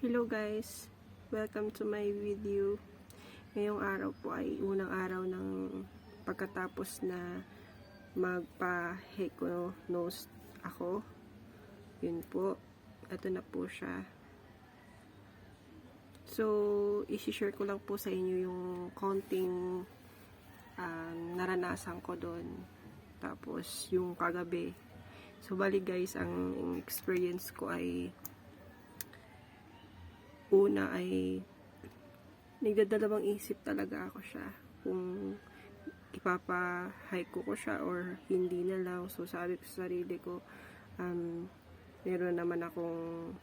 Hello guys, welcome to my video. Ngayong araw po ay unang araw ng pagkatapos na magpa-Heco-Nose ako. Yun po, ito na po siya. So, isi-share ko lang po sa inyo yung konting naranasan ko doon. Tapos yung kagabi. So, bali guys, ang experience ko ay una ay nagdadalawang isip talaga ako siya kung ipapa-hike ko siya or hindi na lang. So sabi ko sa sarili ko, meron naman akong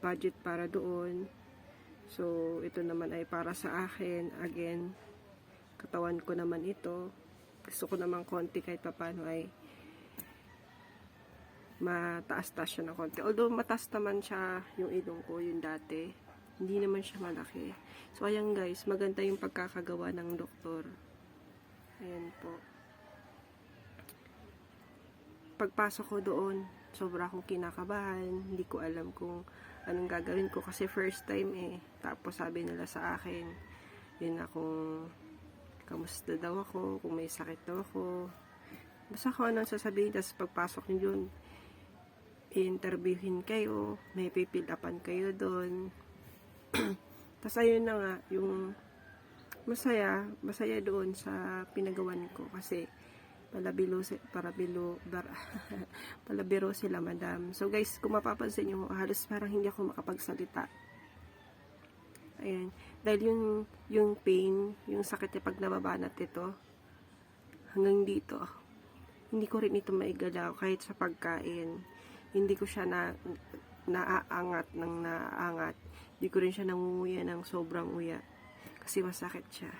budget para doon. So ito naman ay para sa akin. Again, katawan ko naman ito. Gusto ko naman konti kahit papano ay mataas-taas siya ng konti. Although mataas naman siya yung ilong ko, yung dati. Hindi naman siya malaki. So, ayan guys, maganda yung pagkakagawa ng doktor. Ayan po. Pagpasok ko doon, sobra akong kinakabahan. Hindi ko alam kung anong gagawin ko kasi first time eh. Tapos sabi nila sa akin, yun na kung kamusta daw ako, kung may sakit daw ako. Basta kung anong sasabihin, tapos pagpasok nyo dun, i-interviewin kayo, may pipill upan kayo doon. Tapos ayun na nga, yung masaya doon sa pinagawan ko kasi palabiro sila madam. So guys, kung mapapansin nyo, halos parang hindi ako makapagsalita. Ayan, dahil yung pain, yung sakit niya pag nababanat ito, hanggang dito, hindi ko rin ito maigalaw kahit sa pagkain. Hindi ko siya naaangat ng naaangat. Hindi ko rin siya nangunguya ng sobrang uya. Kasi masakit siya.